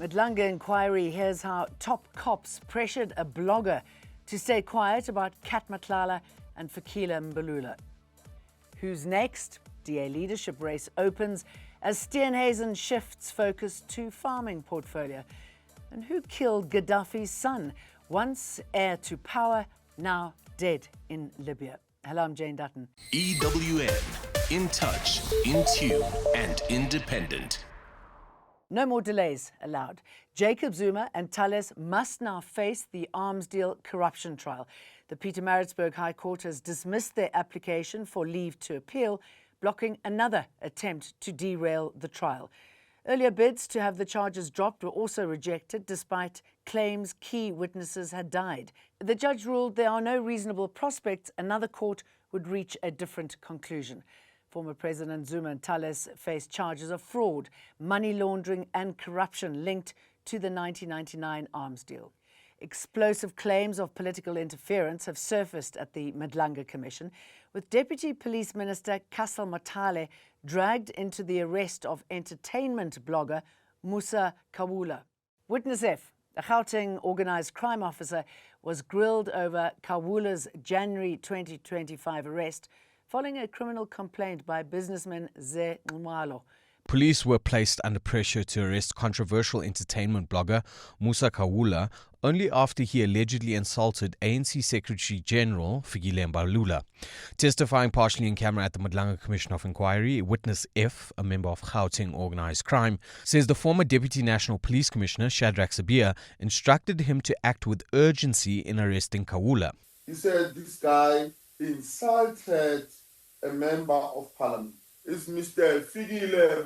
Matlala inquiry, here's how top cops pressured a blogger to stay quiet about Cat Matlala and Mbalula. Who's next? DA leadership race opens as Steenhuisen shifts focus to farming portfolio. And who killed Gaddafi's son, once heir to power, now dead in Libya? Hello, I'm Jane Dutton. EWN, in touch, in tune and independent. No more delays allowed. Jacob Zuma and Thales must now face the arms deal corruption trial. The Pietermaritzburg High Court has dismissed their application for leave to appeal, blocking another attempt to derail the trial. Earlier bids to have the charges dropped were also rejected, despite claims key witnesses had died. The judge ruled there are no reasonable prospects another court would reach a different conclusion. Former President Zuma and Thales face charges of fraud, money laundering and corruption linked to the 1999 arms deal. Explosive claims of political interference have surfaced at the Matlala Commission, with Deputy Police Minister Matlala dragged into the arrest of entertainment blogger Khawula. Witness F, a Gauteng organised crime officer, was grilled over Khawula's January 2025 arrest following a criminal complaint by businessman Zuma. Police were placed under pressure to arrest controversial entertainment blogger Khawula only after he allegedly insulted ANC Secretary General Mbalula. Testifying partially in camera at the Matlala Commission of Inquiry, Witness F, a member of Gauteng organised crime, says the former Deputy National Police Commissioner Sibiya instructed him to act with urgency in arresting Khawula. He said this guy insulted a member of parliament. It's Mr.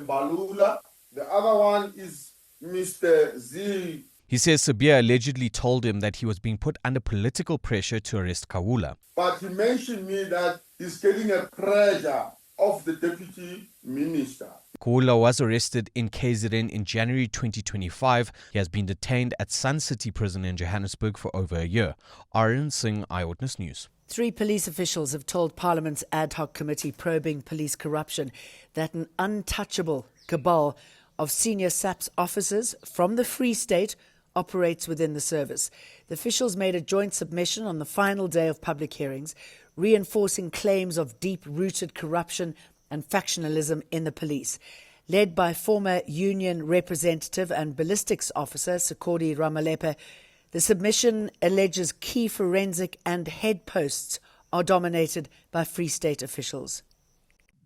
Mbalula. The other one is Mr. Z. He says Sibiya allegedly told him that he was being put under political pressure to arrest Khawula. But he mentioned me that he's getting a pressure of the deputy minister. Khawula was arrested in KZN in January 2025. He has been detained at Sun City Prison in Johannesburg for over a year. Aryan Singh, Eyewitness News. 3 police officials have told Parliament's ad hoc committee probing police corruption that an untouchable cabal of senior SAPS officers from the Free State operates within the service. The officials made a joint submission on the final day of public hearings, reinforcing claims of deep-rooted corruption and factionalism in the police. Led by former union representative and ballistics officer Sikodi Ramalepe, the submission alleges key forensic and head posts are dominated by Free State officials.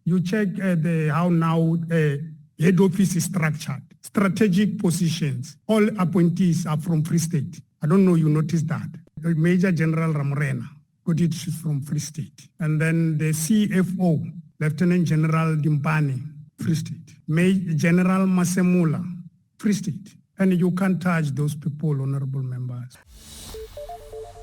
You check how now head office is structured. Strategic positions. All appointees are from Free State. I don't know you noticed that. The Major General Ramorena got it from Free State. And then the CFO, Lieutenant General Dimpani, Free State. Major General Masemula, Free State. And you can't touch those people, honorable members.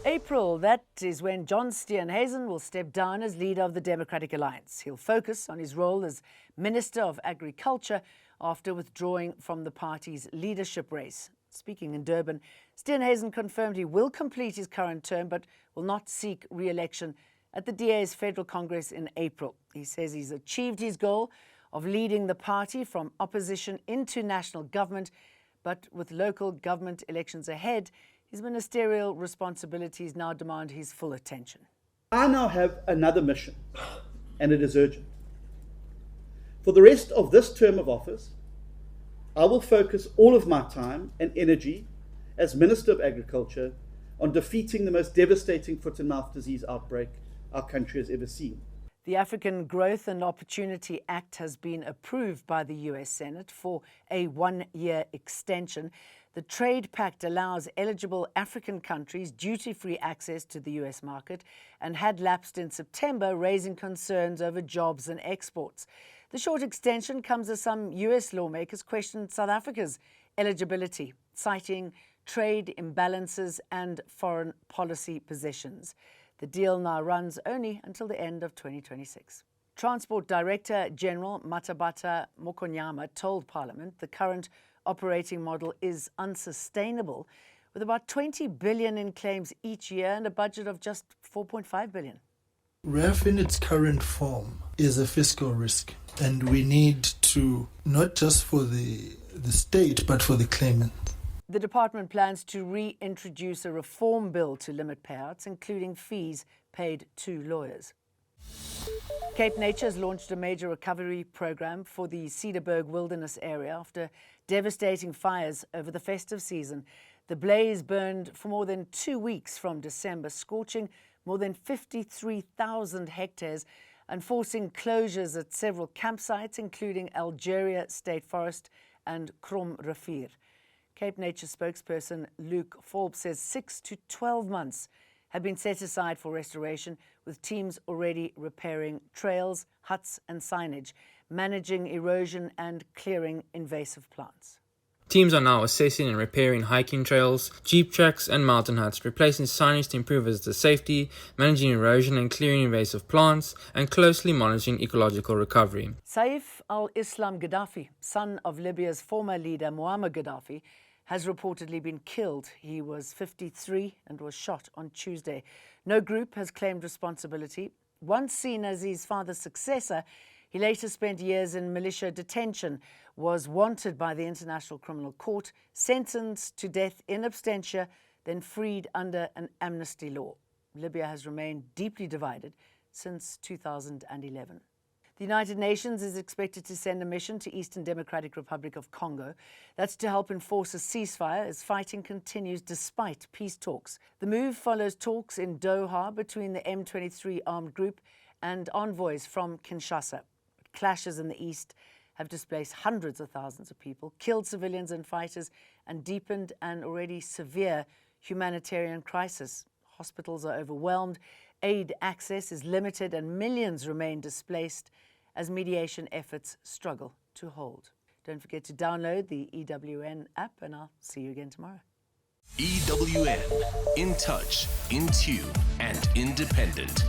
April, that is when John Steenhuisen will step down as leader of the Democratic Alliance. He'll focus on his role as Minister of Agriculture after withdrawing from the party's leadership race. Speaking in Durban, Steenhuisen confirmed he will complete his current term but will not seek re-election at the DA's Federal Congress in April. He says he's achieved his goal of leading the party from opposition into national government, but with local government elections ahead, his ministerial responsibilities now demand his full attention. I now have another mission, and it is urgent. For the rest of this term of office, I will focus all of my time and energy as Minister of Agriculture on defeating the most devastating foot-and-mouth disease outbreak our country has ever seen. The African Growth and Opportunity Act has been approved by the US Senate for a 1-year extension. The trade pact allows eligible African countries duty-free access to the US market and had lapsed in September, raising concerns over jobs and exports. The short extension comes as some US lawmakers questioned South Africa's eligibility, citing trade imbalances and foreign policy positions. The deal now runs only until the end of 2026. Transport Director General Matabata Mokonyama told Parliament the current operating model is unsustainable, with about 20 billion in claims each year and a budget of just 4.5 billion. RAF in its current form is a fiscal risk, and we need to, not just for the state, but for the claimant, The department plans to reintroduce a reform bill to limit payouts, including fees paid to lawyers. Cape Nature has launched a major recovery program for the Cedarberg wilderness area after devastating fires over the festive season. The blaze burned for more than 2 weeks from December, scorching more than 53,000 hectares and forcing closures at several campsites, including Algeria State Forest and Krom Rivier. Cape Nature spokesperson Luke Forbes says 6 to 12 months have been set aside for restoration, with teams already repairing trails, huts and signage, managing erosion and clearing invasive plants. Teams are now assessing and repairing hiking trails, jeep tracks and mountain huts, replacing signage to improve visitor safety, managing erosion and clearing invasive plants, and closely monitoring ecological recovery. Saif al-Islam Gaddafi, son of Libya's former leader Muammar Gaddafi, has reportedly been killed. He was 53 and was shot on Tuesday. No group has claimed responsibility. Once seen as his father's successor, he later spent years in militia detention, was wanted by the International Criminal Court, sentenced to death in absentia, then freed under an amnesty law. Libya has remained deeply divided since 2011. The United Nations is expected to send a mission to Eastern Democratic Republic of Congo. That's to help enforce a ceasefire as fighting continues despite peace talks. The move follows talks in Doha between the M23 armed group and envoys from Kinshasa. Clashes in the east have displaced hundreds of thousands of people, killed civilians and fighters, and deepened an already severe humanitarian crisis. Hospitals are overwhelmed, aid access is limited, and millions remain displaced as mediation efforts struggle to hold. Don't forget to download the EWN app, and I'll see you again tomorrow. EWN, in touch, in tune, and independent.